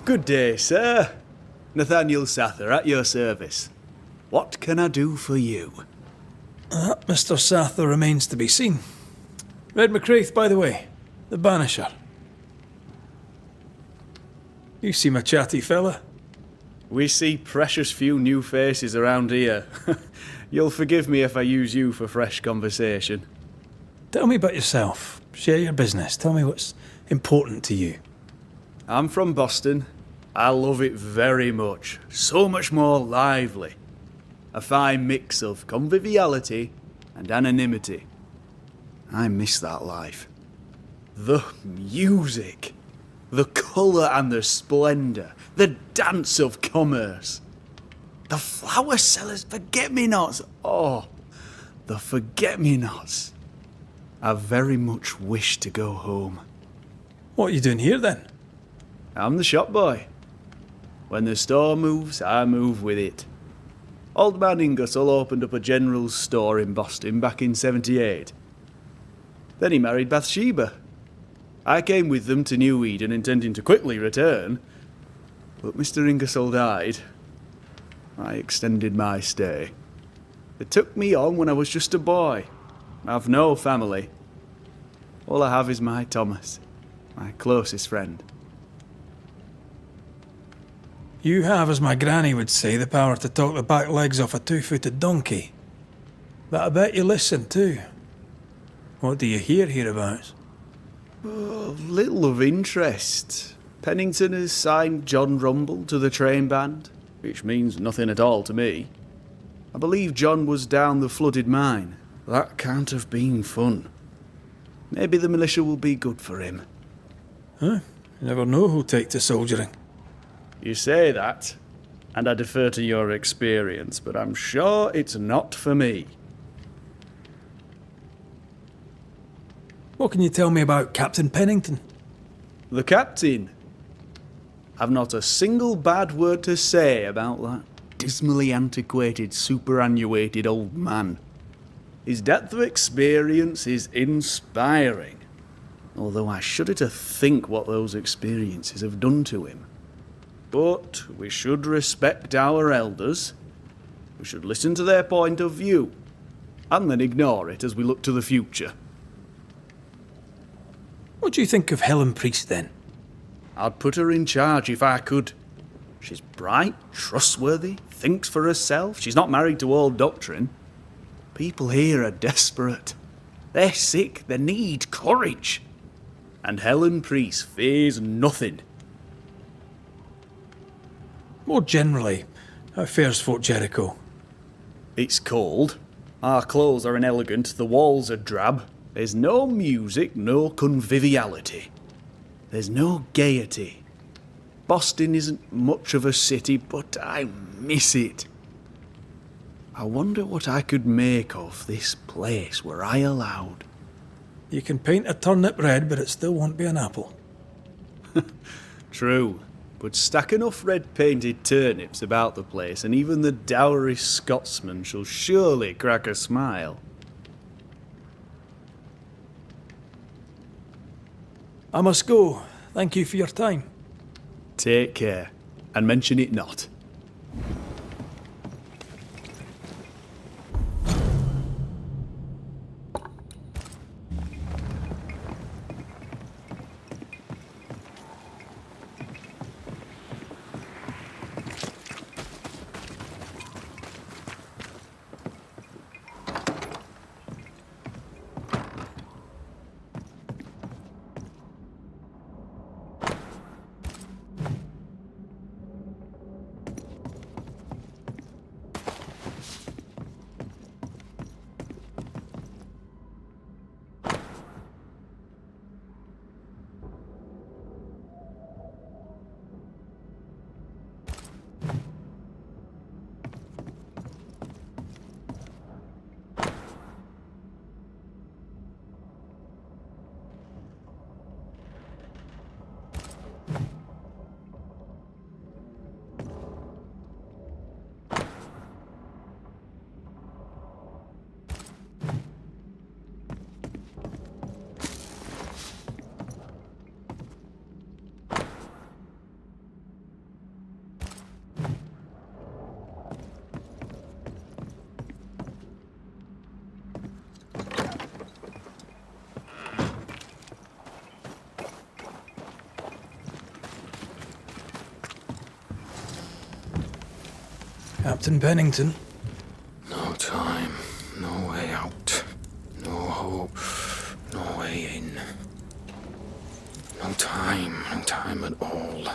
Good day, sir. Nathaniel Sather at your service. What can I do for you? Mr. Sather remains to be seen. Red McCraith, by the way, the Banisher. You seem a chatty fella. We see precious few new faces around here. You'll forgive me if I use you for fresh conversation. Tell me about yourself. Share your business. Tell me what's important to you. I'm from Boston. I love it very much. So much more lively. A fine mix of conviviality and anonymity. I miss that life. The music. The colour and the splendour. The dance of commerce. The flower sellers' forget-me-nots. Oh, the forget-me-nots. I very much wish to go home. What are you doing here then? I'm the shop boy. When the store moves, I move with it. Old man Ingersoll opened up a general store in Boston back in '78. Then he married Bathsheba. I came with them to New Eden intending to quickly return, but Mr. Ingersoll died. I extended my stay. They took me on when I was just a boy. I've no family. All I have is my Thomas, my closest friend. You have, as my granny would say, the power to talk the back legs off a two-footed donkey. But I bet you listen too. What do you hear hereabouts? Oh, little of interest. Pennington has signed John Rumble to the train band, which means nothing at all to me. I believe John was down the flooded mine. That can't have been fun. Maybe the militia will be good for him. Huh? You never know who'll take to soldiering. You say that, and I defer to your experience, but I'm sure it's not for me. What can you tell me about Captain Pennington? The captain? I've not a single bad word to say about that dismally antiquated, superannuated old man. His depth of experience is inspiring, although I shudder to think what those experiences have done to him. But we should respect our elders. We should listen to their point of view, and then ignore it as we look to the future. What do you think of Helen Priest then? I'd put her in charge if I could. She's bright, trustworthy, thinks for herself. She's not married to old doctrine. People here are desperate. They're sick, they need courage. And Helen Priest fears nothing. More generally, how fares Fort Jericho? It's cold. Our clothes are inelegant, the walls are drab. There's no music, no conviviality. There's no gaiety. Boston isn't much of a city, but I miss it. I wonder what I could make of this place were I allowed. You can paint a turnip red, but it still won't be an apple. True, but stack enough red-painted turnips about the place, and even the dour Scotsman shall surely crack a smile. I must go. Thank you for your time. Take care, and mention it not. Captain Pennington. No time, no way out, no hope, no way in. No time at all.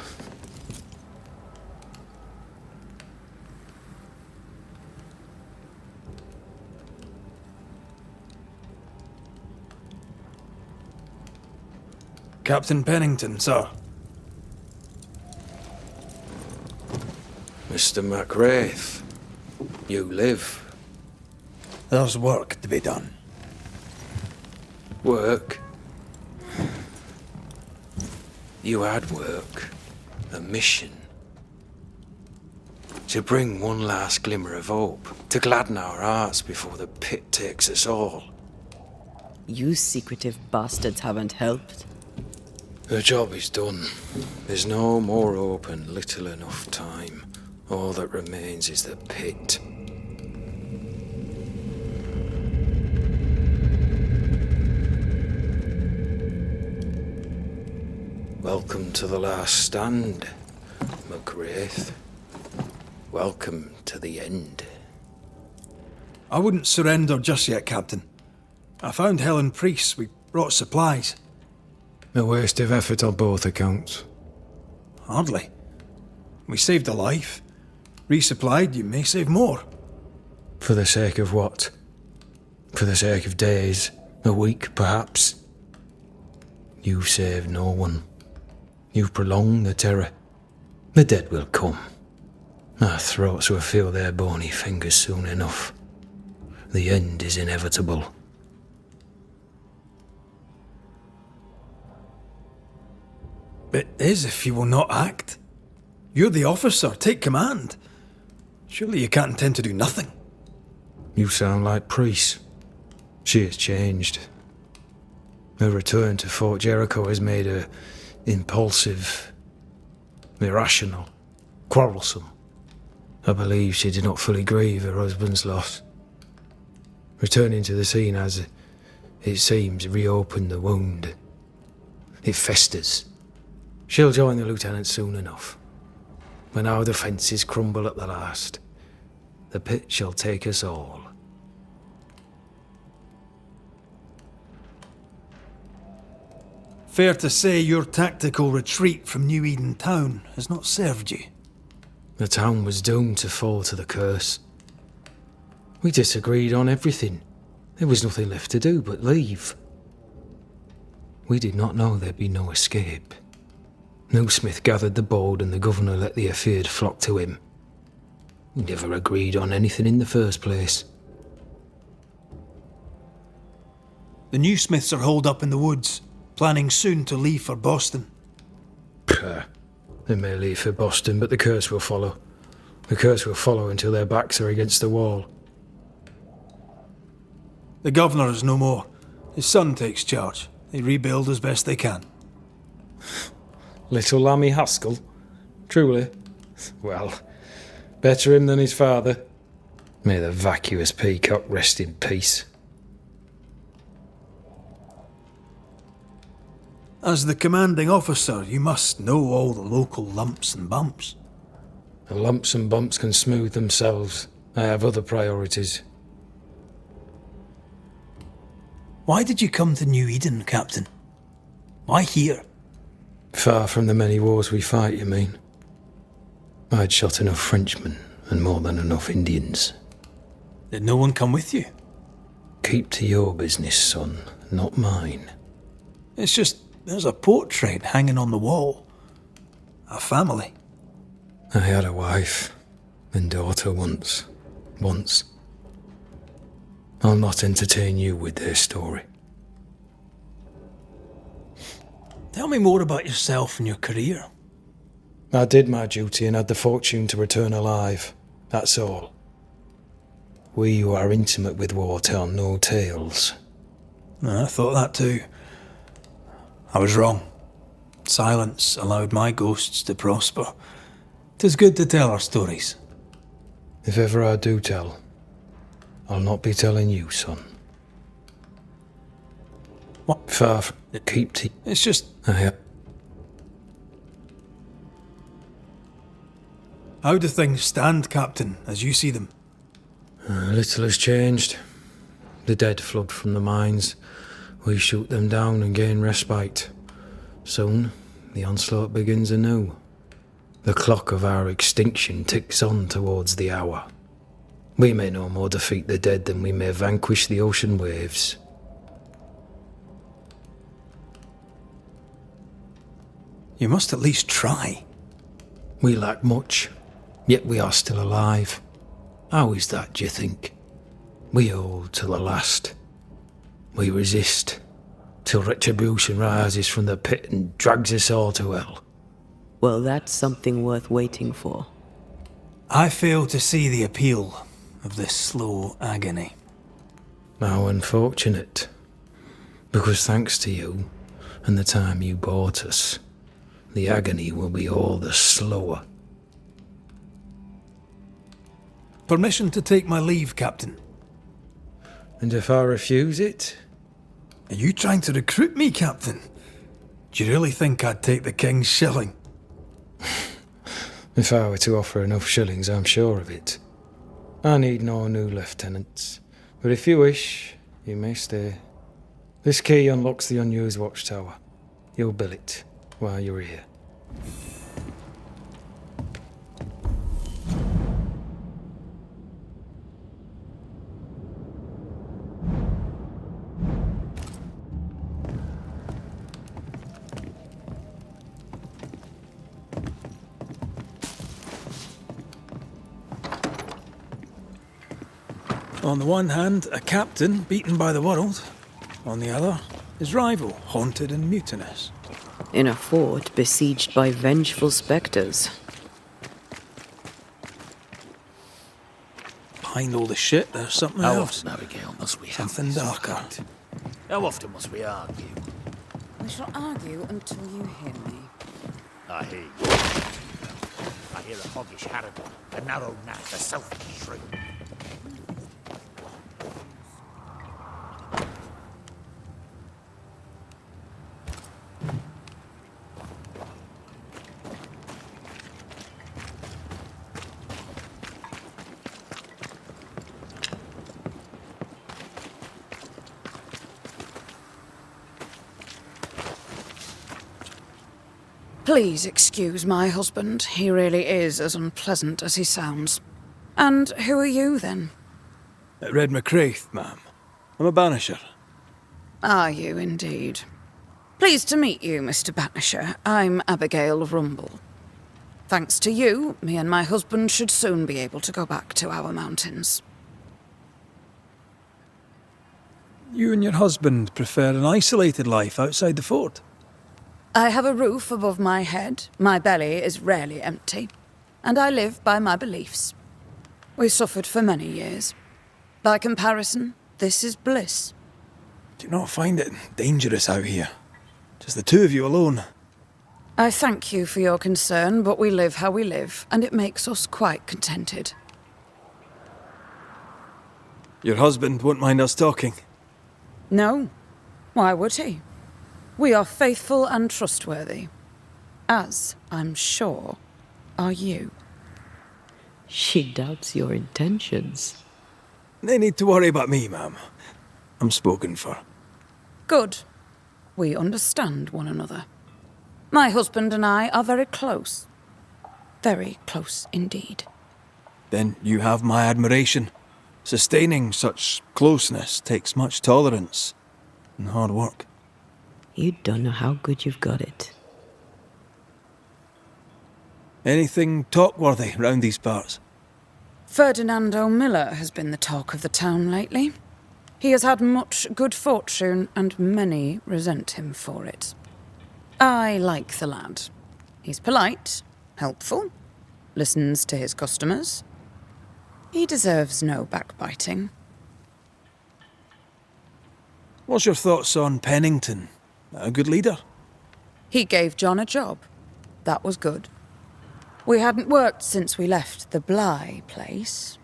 Captain Pennington, sir. Mr. McWraith, you live. There's work to be done. Work? You had work. A mission. To bring one last glimmer of hope. To gladden our hearts before the pit takes us all. You secretive bastards haven't helped. The job is done. There's no more hope and little enough time. All that remains is the pit. Welcome to the last stand, McWraith. Welcome to the end. I wouldn't surrender just yet, Captain. I found Helen Priest. We brought supplies. A waste of effort on both accounts. Hardly. We saved a life. Resupplied, you may save more. For the sake of what? For the sake of days, a week perhaps? You've saved no one. You've prolonged the terror. The dead will come. Our throats will feel their bony fingers soon enough. The end is inevitable. It is if you will not act. You're the officer, take command. Surely you can't intend to do nothing. You sound like Priest. She has changed. Her return to Fort Jericho has made her impulsive, irrational, quarrelsome. I believe she did not fully grieve her husband's loss. Returning to the scene has, it seems, reopened the wound. It festers. She'll join the lieutenant soon enough. When our defences crumble at the last, the pit shall take us all. Fair to say your tactical retreat from New Eden town has not served you. The town was doomed to fall to the curse. We disagreed on everything. There was nothing left to do but leave. We did not know there'd be no escape. No Smith gathered the bold and the governor let the afeard flock to him. We never agreed on anything in the first place. The new Smiths are holed up in the woods, planning soon to leave for Boston. Pah. They may leave for Boston, but the curse will follow. The curse will follow until their backs are against the wall. The governor is no more. His son takes charge. They rebuild as best they can. Little Lammy Haskell? Truly? Well, better him than his father. May the vacuous peacock rest in peace. As the commanding officer, you must know all the local lumps and bumps. The lumps and bumps can smooth themselves. I have other priorities. Why did you come to New Eden, Captain? Why here? Far from the many wars we fight, you mean? I'd shot enough Frenchmen and more than enough Indians. Did no one come with you? Keep to your business, son, not mine. It's just, there's a portrait hanging on the wall. A family. I had a wife and daughter once. I'll not entertain you with their story. Tell me more about yourself and your career. I did my duty and had the fortune to return alive. That's all. We who are intimate with war tell no tales. I thought that too. I was wrong. Silence allowed my ghosts to prosper. 'Tis good to tell our stories. If ever I do tell, I'll not be telling you, son. What? Far from keep to... It's just... I have... How do things stand, Captain, as you see them? Little has changed. The dead flood from the mines. We shoot them down and gain respite. Soon, the onslaught begins anew. The clock of our extinction ticks on towards the hour. We may no more defeat the dead than we may vanquish the ocean waves. You must at least try. We lack much, yet we are still alive. How is that, do you think? We hold to the last. We resist, till retribution rises from the pit and drags us all to hell. Well, that's something worth waiting for. I fail to see the appeal of this slow agony. How unfortunate. Because thanks to you, and the time you bought us, the agony will be all the slower. Permission to take my leave, Captain. And if I refuse it? Are you trying to recruit me, Captain? Do you really think I'd take the King's shilling? If I were to offer enough shillings, I'm sure of it. I need no new lieutenants. But if you wish, you may stay. This key unlocks the unused watchtower. You'll bill it while you're here. On the one hand, a captain beaten by the world. On the other, his rival, haunted and mutinous. In a fort besieged by vengeful spectres. Behind all the shit, there's something How else. often, Abigail, must we have Something this darker. fight? How often must we argue? We shall argue until you hear me. I hear you. I hear a hoggish harridan, a narrow gnat, a selfish shrew. Please excuse my husband. He really is as unpleasant as he sounds. And who are you, then? Red McCraith, ma'am. I'm a banisher. Are you, indeed? Pleased to meet you, Mr. Banisher. I'm Abigail Rumble. Thanks to you, me and my husband should soon be able to go back to our mountains. You and your husband prefer an isolated life outside the fort? I have a roof above my head, my belly is rarely empty, and I live by my beliefs. We suffered for many years. By comparison, this is bliss. Do you not find it dangerous out here? Just the two of you alone? I thank you for your concern, but we live how we live, and it makes us quite contented. Your husband won't mind us talking. No, why would he? We are faithful and trustworthy, as, I'm sure, are you. She doubts your intentions. No need to worry about me, ma'am. I'm spoken for. Good. We understand one another. My husband and I are very close. Very close indeed. Then you have my admiration. Sustaining such closeness takes much tolerance and hard work. You don't know how good you've got it. Anything talk-worthy round these parts? Ferdinando Miller has been the talk of the town lately. He has had much good fortune, and many resent him for it. I like the lad. He's polite, helpful, listens to his customers. He deserves no backbiting. What's your thoughts on Pennington? A good leader? He gave John a job. That was good. We hadn't worked since we left the Bly place.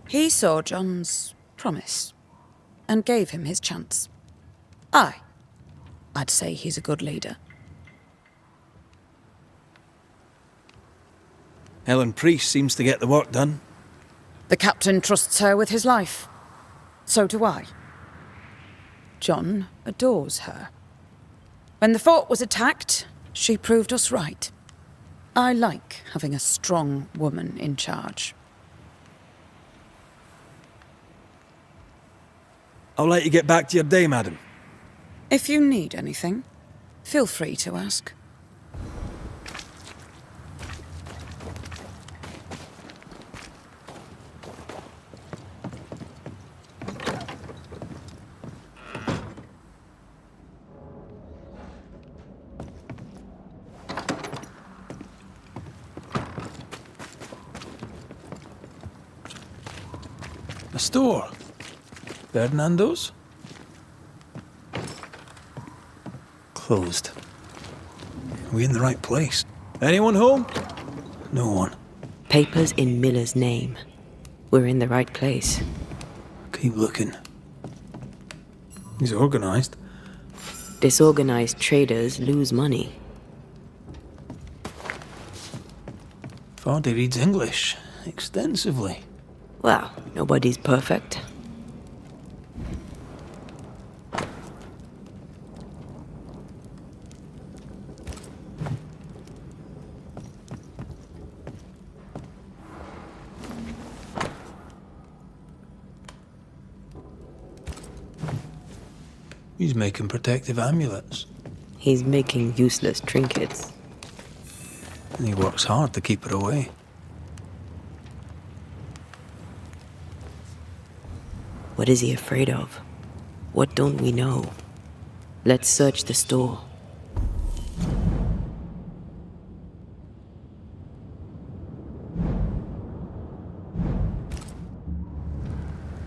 He saw John's promise and gave him his chance. I'd say he's a good leader. Helen Priest seems to get the work done. The captain trusts her with his life. So do I. John adores her. When the fort was attacked, she proved us right. I like having a strong woman in charge. I'll let you get back to your day, madam. If you need anything, feel free to ask. A store? Ferdinando's? Closed. Are we in the right place? Anyone home? No one. Papers in Miller's name. We're in the right place. Keep looking. He's organized. Disorganized traders lose money. Vardy reads English extensively. Well, nobody's perfect. He's making protective amulets. He's making useless trinkets. And he works hard to keep it away. What is he afraid of? What don't we know? Let's search the store.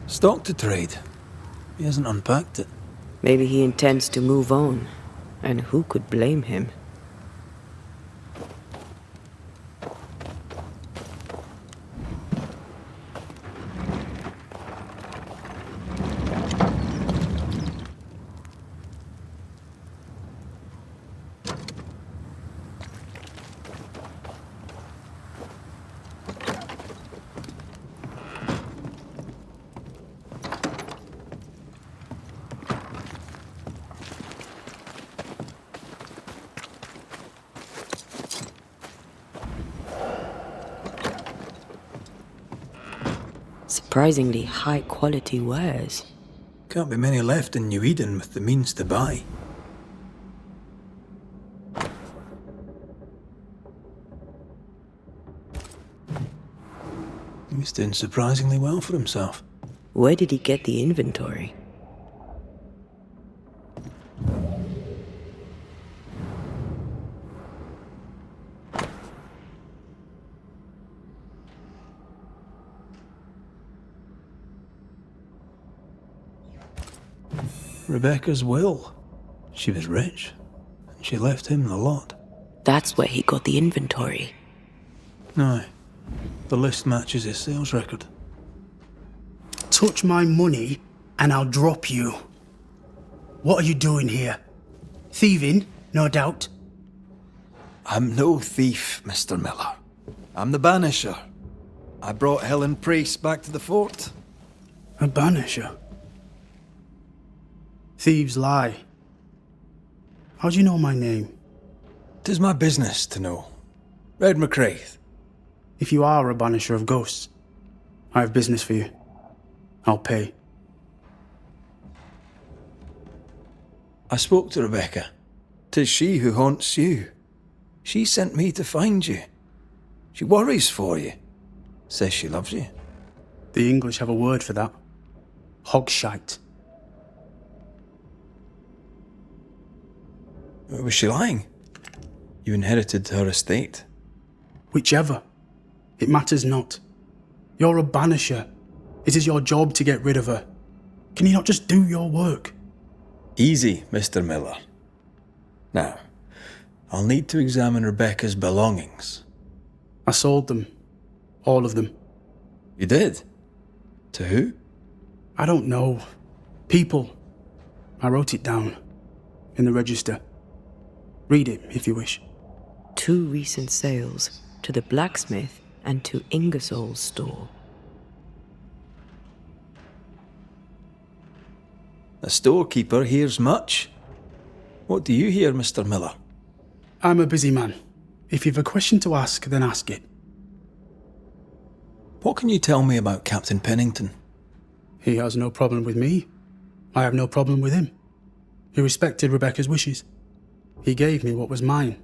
Stock to trade. He hasn't unpacked it. Maybe he intends to move on. And who could blame him? Surprisingly high-quality wares. Can't be many left in New Eden with the means to buy. He's doing surprisingly well for himself. Where did he get the inventory? Rebecca's will. She was rich, and she left him the lot. That's where he got the inventory. No, the list matches his sales record. Touch my money and I'll drop you. What are you doing here? Thieving, no doubt. I'm no thief, Mr. Miller. I'm the Banisher. I brought Helen Priest back to the fort. A banisher? Thieves lie. How do you know my name? 'Tis my business to know. Red McCraith. If you are a banisher of ghosts, I have business for you. I'll pay. I spoke to Rebecca. 'Tis she who haunts you. She sent me to find you. She worries for you. Says she loves you. The English have a word for that. Hogshite. Was she lying? You inherited her estate. Whichever. It matters not. You're a banisher. It is your job to get rid of her. Can you not just do your work? Easy, Mr. Miller. Now, I'll need to examine Rebecca's belongings. I sold them. All of them. You did? To who? I don't know. People. I wrote it down. In the register. Read it, if you wish. 2 recent sales to the blacksmith and to Ingersoll's store. The storekeeper hears much. What do you hear, Mr. Miller? I'm a busy man. If you've a question to ask, then ask it. What can you tell me about Captain Pennington? He has no problem with me. I have no problem with him. He respected Rebecca's wishes. He gave me what was mine.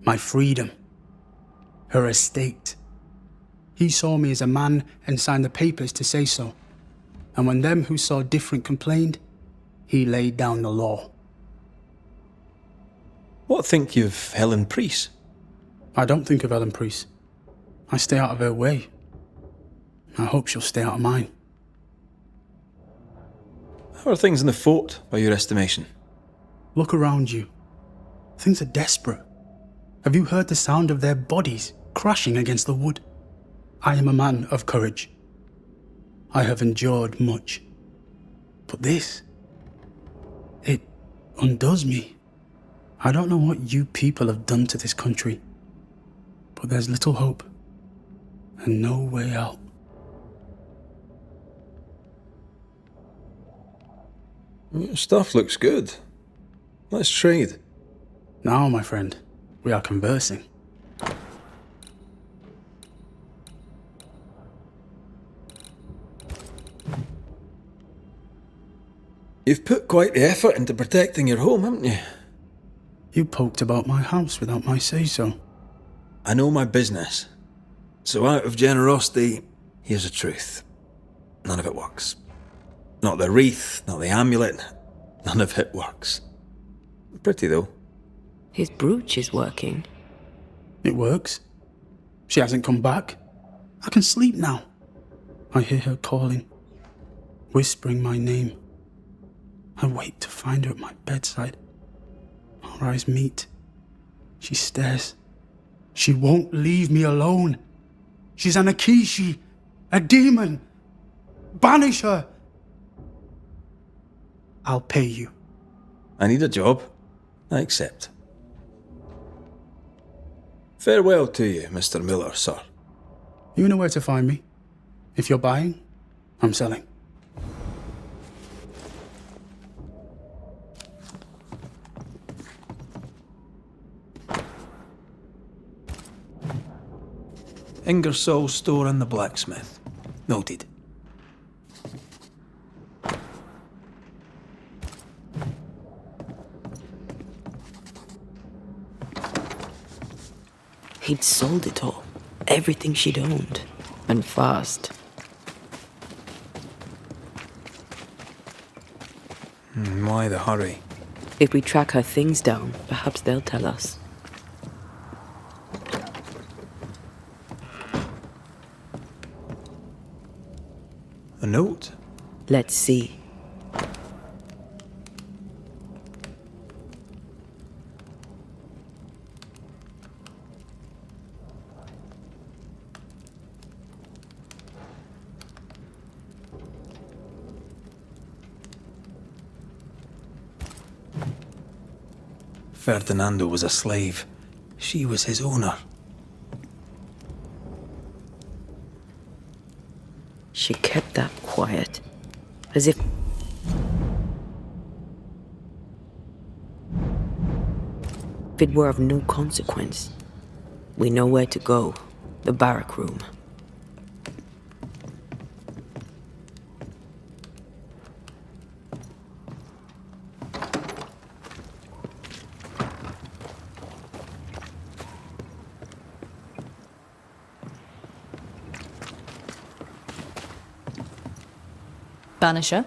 My freedom. Her estate. He saw me as a man and signed the papers to say so. And when them who saw different complained, he laid down the law. What think you of Helen Priest? I don't think of Ellen Priest. I stay out of her way. I hope she'll stay out of mine. How are things in the fort, by your estimation? Look around you. Things are desperate. Have you heard the sound of their bodies crashing against the wood? I am a man of courage. I have endured much. But this, it undoes me. I don't know what you people have done to this country, but there's little hope and no way out. Your stuff looks good. Let's trade. Now, my friend, we are conversing. You've put quite the effort into protecting your home, haven't you? You poked about my house without my say-so. I know my business. So out of generosity, here's the truth. None of it works. Not the wreath, not the amulet, none of it works. Pretty though. His brooch is working. It works. She hasn't come back. I can sleep now. I hear her calling, whispering my name. I wait to find her at my bedside. Our eyes meet. She stares. She won't leave me alone. She's an Akishi, a demon. Banish her. I'll pay you. I need a job. I accept. Farewell to you, Mr. Miller, sir. You know where to find me. If you're buying, I'm selling. Ingersoll's store and the blacksmith. Noted. He'd sold it all. Everything she'd owned. And fast. Why the hurry? If we track her things down, perhaps they'll tell us. A note? Let's see. Ferdinando was a slave. She was his owner. She kept that quiet. As if... it were of no consequence. We know where to go. The barrack room. Banisher?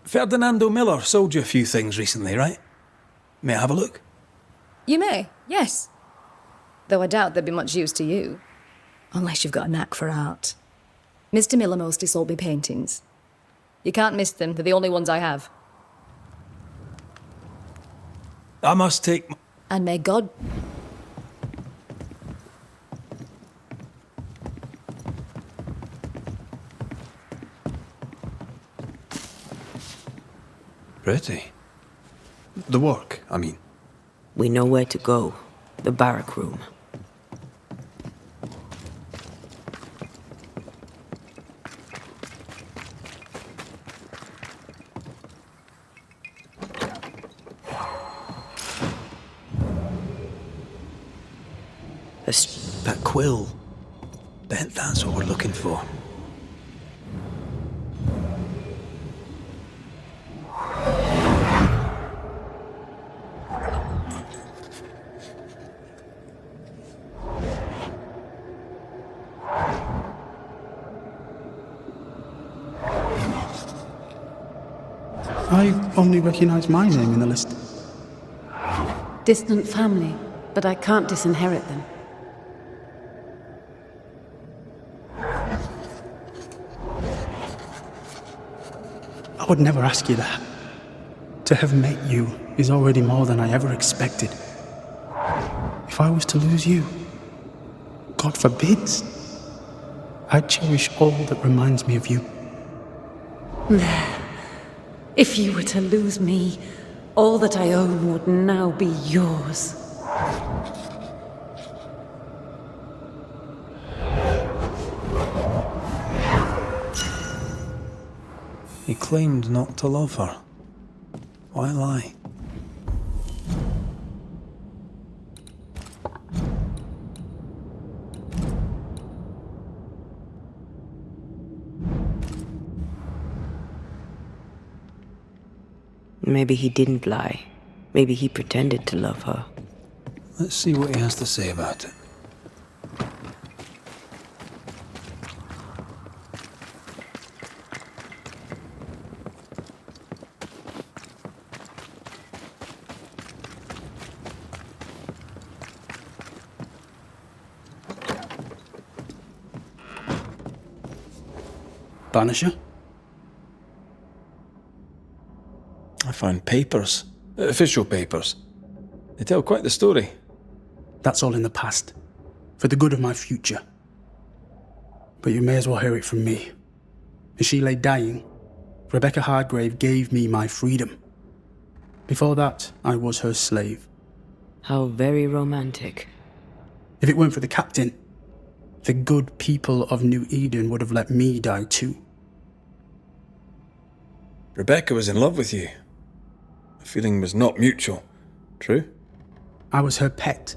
Ferdinando Miller sold you a few things recently, right? May I have a look? You may, yes. Though I doubt there'd be much use to you. Unless you've got a knack for art. Mr. Miller mostly sold me paintings. You can't miss them, they're the only ones I have. I must take... And may God... Pretty. The work, I mean. We know where to go. the barrack room. That quill. Bet that's what we're looking for. I only recognise my name in the list. Distant family, but I can't disinherit them. I would never ask you that. To have met you is already more than I ever expected. If I was to lose you, God forbids, I'd cherish all that reminds me of you. There. If you were to lose me, all that I own would now be yours. He claimed not to love her. Why lie? Maybe he didn't lie. Maybe he pretended to love her. Let's see what he has to say about it. Banisher? I found papers. Official papers. They tell quite the story. That's all in the past. For the good of my future. But you may as well hear it from me. As she lay dying, Rebecca Hardgrave gave me my freedom. Before that, I was her slave. How very romantic. If it weren't for the captain, the good people of New Eden would have let me die too. Rebecca was in love with you. The feeling was not mutual. True? I was her pet.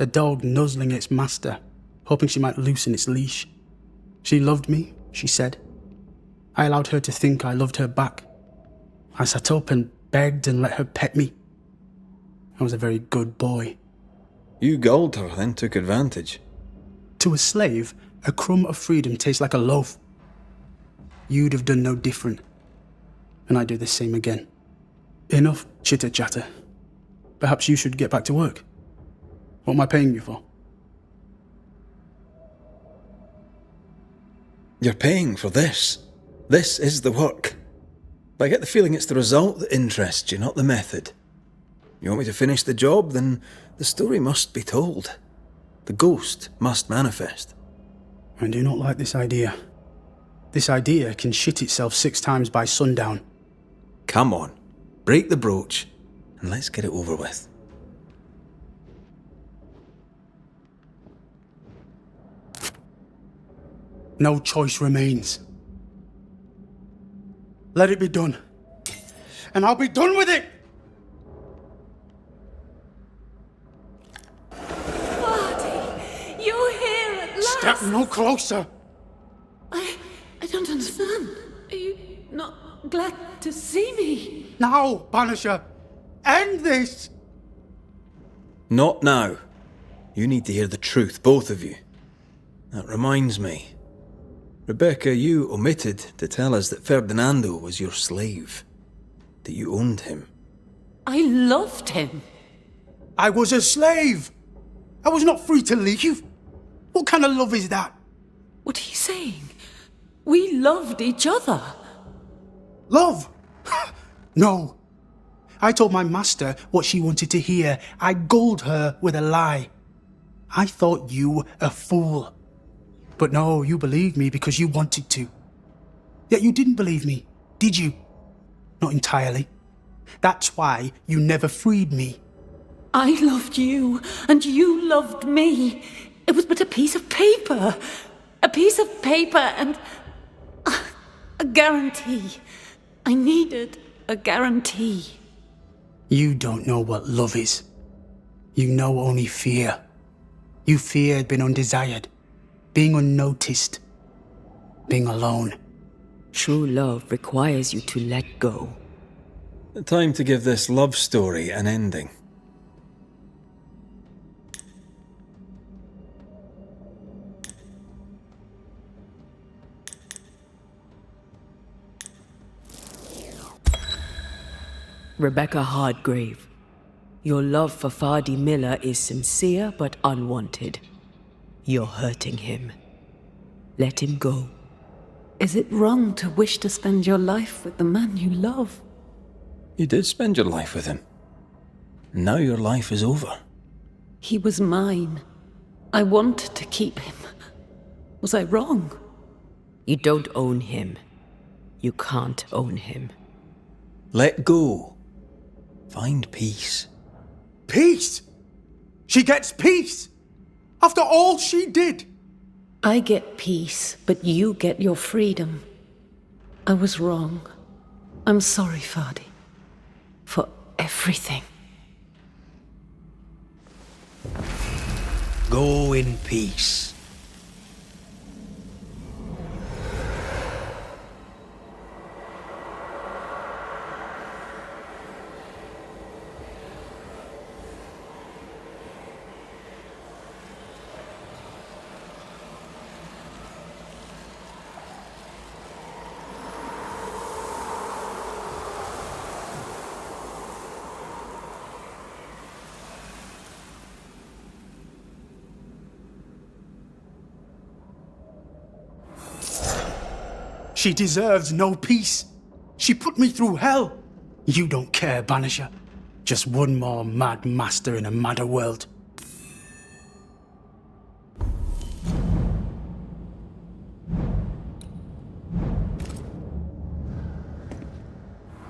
A dog nuzzling its master, hoping she might loosen its leash. She loved me, she said. I allowed her to think I loved her back. I sat up and begged and let her pet me. I was a very good boy. You gulled her, then took advantage. To a slave, a crumb of freedom tastes like a loaf. You'd have done no different. And I'd do the same again. Enough chitter-chatter. Perhaps you should get back to work. What am I paying you for? You're paying for this. This is the work. But I get the feeling it's the result that interests you, not the method. You want me to finish the job, then the story must be told. The ghost must manifest. I do not like this idea. This idea can shit itself 6 times by sundown. Come on, break the brooch, and let's get it over with. No choice remains. Let it be done. And I'll be done with it! Marty, you're here at last! Step no closer! I don't understand. Are you not glad to see me? Now, Banisher! End this! Not now. You need to hear the truth, both of you. That reminds me. Rebecca, you omitted to tell us that Ferdinando was your slave. That you owned him. I loved him. I was a slave! I was not free to leave! What kind of love is that? What are you saying? We loved each other. Love? No. I told my master what she wanted to hear. I gulled her with a lie. I thought you a fool. But no, you believed me because you wanted to. Yet you didn't believe me, did you? Not entirely. That's why you never freed me. I loved you, and you loved me. It was but a piece of paper. A piece of paper and a guarantee. I needed a guarantee. You don't know what love is. You know only fear. You feared being undesired, being unnoticed, being alone. True love requires you to let go. Time to give this love story an ending. Rebecca Hardgrave, your love for Fadi Miller is sincere but unwanted. You're hurting him. Let him go. Is it wrong to wish to spend your life with the man you love? You did spend your life with him. Now your life is over. He was mine. I wanted to keep him. Was I wrong? You don't own him. You can't own him. Let go. Find peace. Peace? She gets peace? After all she did? I get peace, but you get your freedom. I was wrong. I'm sorry, Fadi. For everything. Go in peace. She deserves no peace. She put me through hell. You don't care, Banisher. Just one more mad master in a madder world.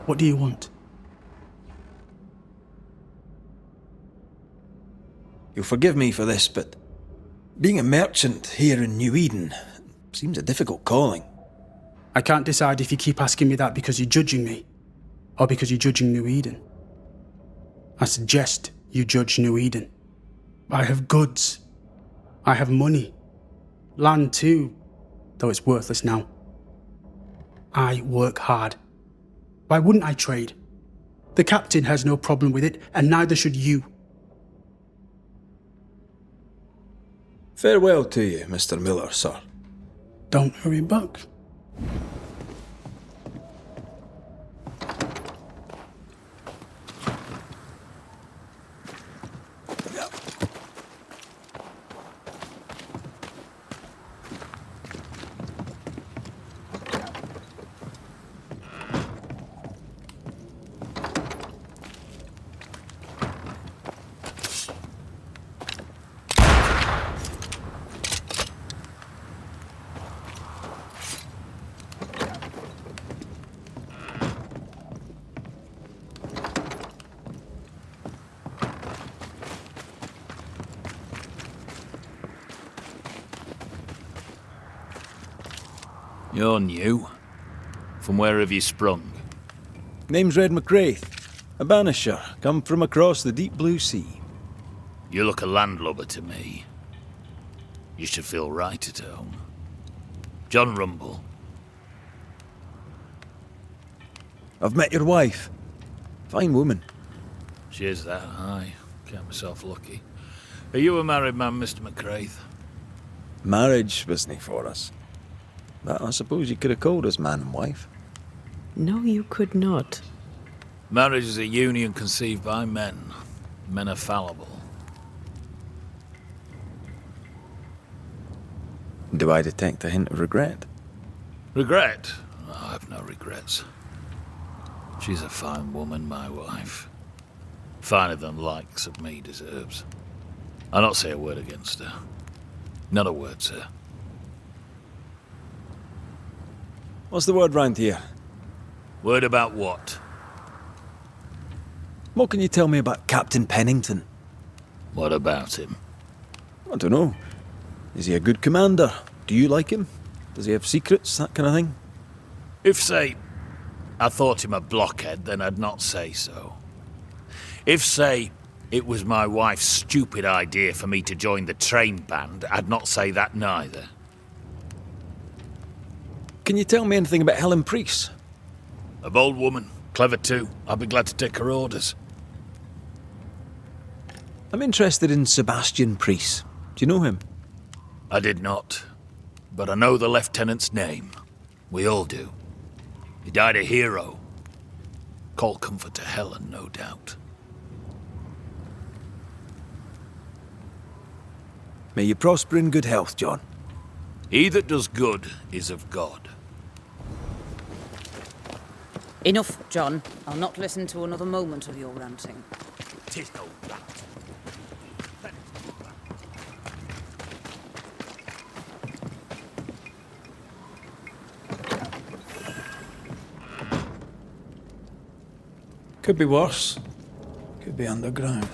What do you want? You'll forgive me for this, but being a merchant here in New Eden seems a difficult calling. I can't decide if you keep asking me that because you're judging me, or because you're judging New Eden. I suggest you judge New Eden. I have goods. I have money. Land too, though it's worthless now. I work hard. Why wouldn't I trade? The captain has no problem with it, and neither should you. Farewell to you, Mr. Miller, sir. Don't hurry back. You're new. From where have you sprung? Name's Red McCraith, a banisher, come from across the deep blue sea. You look a landlubber to me. You should feel right at home. John Rumble. I've met your wife. Fine woman. She is that high. Count myself lucky. Are you a married man, Mr. McCraith? Marriage wasn't for us. But I suppose you could have called us man and wife. No, you could not. Marriage is a union conceived by men. Men are fallible. Do I detect a hint of regret? Regret? Oh, I've no regrets. She's a fine woman, my wife. Finer than likes of me deserves. I'll not say a word against her. Not a word, sir. What's the word round here? Word about what? What can you tell me about Captain Pennington? What about him? I don't know. Is he a good commander? Do you like him? Does he have secrets, that kind of thing? If, say, I thought him a blockhead, then I'd not say so. If, say, it was my wife's stupid idea for me to join the train band, I'd not say that neither. Can you tell me anything about Helen Priest? A bold woman, clever too. I'll be glad to take her orders. I'm interested in Sebastian Priest. Do you know him? I did not, but I know the lieutenant's name. We all do. He died a hero. Call comfort to Helen, no doubt. May you prosper in good health, John. He that does good is of God. Enough, John. I'll not listen to another moment of your ranting. 'Tis no rant. Could be worse. Could be underground.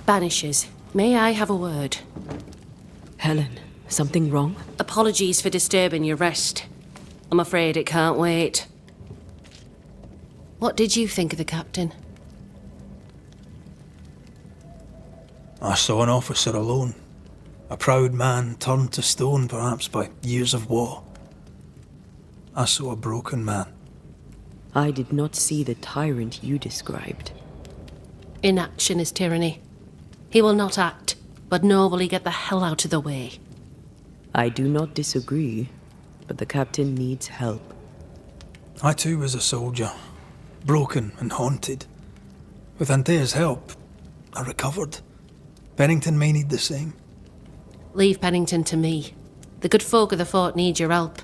Banishers, may I have a word? Helen, something wrong? Apologies for disturbing your rest. I'm afraid it can't wait. What did you think of the captain? I saw an officer alone. A proud man turned to stone, perhaps by years of war. I saw a broken man. I did not see the tyrant you described. Inaction is tyranny. He will not act, but nobly get the hell out of the way. I do not disagree, but the captain needs help. I too was a soldier, broken and haunted. With Antea's help, I recovered. Pennington may need the same. Leave Pennington to me. The good folk of the fort need your help.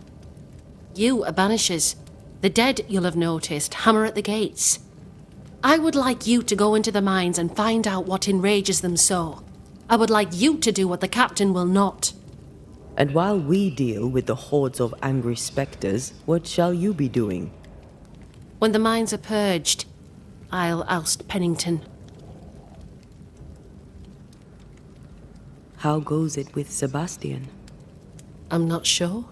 You are Banishers. The dead, you'll have noticed, hammer at the gates. I would like you to go into the mines and find out what enrages them so. I would like you to do what the captain will not. And while we deal with the hordes of angry spectres, what shall you be doing? When the mines are purged, I'll oust Pennington. How goes it with Sebastian? I'm not sure.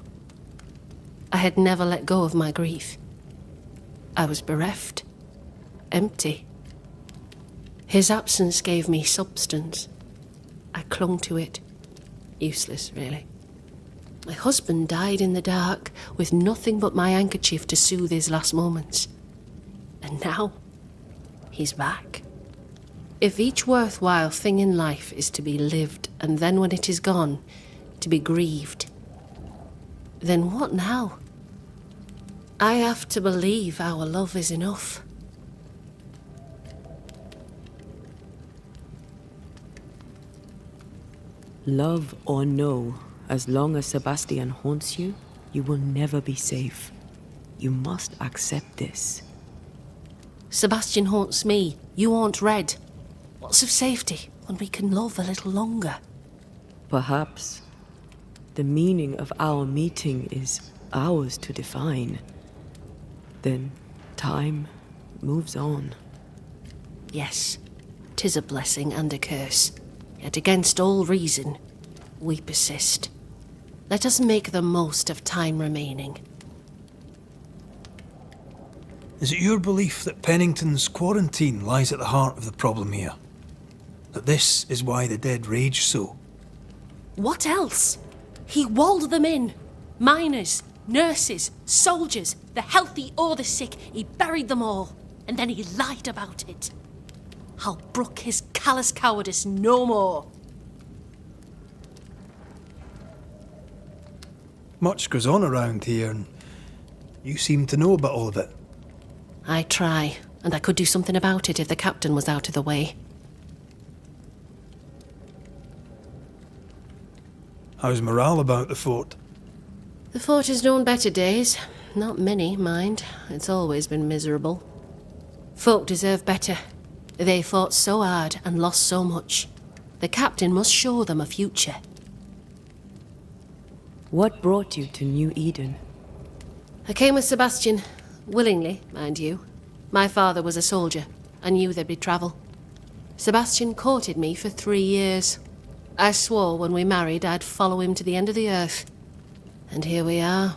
I had never let go of my grief. I was bereft, empty. His absence gave me substance. I clung to it. Useless, really. My husband died in the dark, with nothing but my handkerchief to soothe his last moments. And now, he's back. If each worthwhile thing in life is to be lived, and then when it is gone, to be grieved, then what now? I have to believe our love is enough. Love or no, as long as Sebastian haunts you, you will never be safe. You must accept this. Sebastian haunts me, you haunt Red. What's of safety when we can love a little longer? Perhaps the meaning of our meeting is ours to define. Then time moves on. Yes, 'tis a blessing and a curse. Yet against all reason, we persist. Let us make the most of time remaining. Is it your belief that Pennington's quarantine lies at the heart of the problem here? That this is why the dead rage so? What else? He walled them in. Miners, nurses, soldiers, the healthy or the sick, he buried them all. And then he lied about it. I'll brook his callous cowardice no more. Much goes on around here, and you seem to know about all of it. I try, and I could do something about it if the captain was out of the way. How's morale about the fort? The fort has known better days. Not many, mind. It's always been miserable. Folk deserve better. They fought so hard and lost so much. The captain must show them a future. What brought you to New Eden? I came with Sebastian. Willingly, mind you. My father was a soldier. I knew there'd be travel. Sebastian courted me for 3 years. I swore when we married I'd follow him to the end of the earth. And here we are.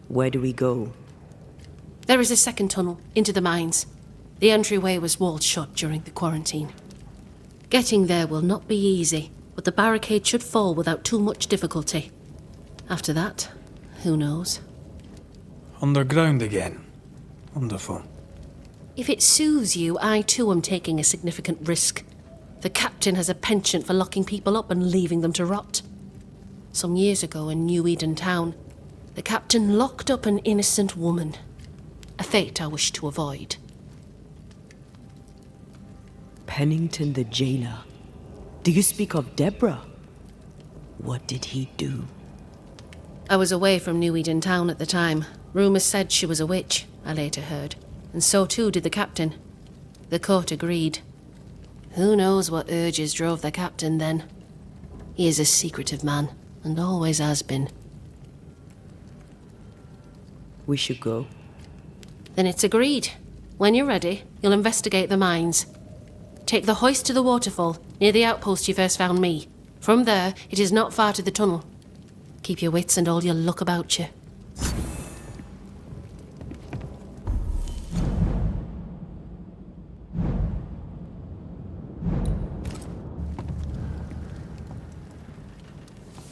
Where do we go? There is a second tunnel into the mines. The entryway was walled shut during the quarantine. Getting there will not be easy, but the barricade should fall without too much difficulty. After that, who knows? Underground again. Wonderful. If it soothes you, I too am taking a significant risk. The captain has a penchant for locking people up and leaving them to rot. Some years ago in New Eden town, the captain locked up an innocent woman. A fate I wish to avoid. Pennington the jailer. Do you speak of Deborah? What did he do? I was away from New Eden town at the time. Rumours said she was a witch, I later heard. And so too did the captain. The court agreed. Who knows what urges drove the captain then? He is a secretive man, and always has been. We should go. Then it's agreed. When you're ready, you'll investigate the mines. Take the hoist to the waterfall, near the outpost you first found me. From there, it is not far to the tunnel. Keep your wits and all your luck about you.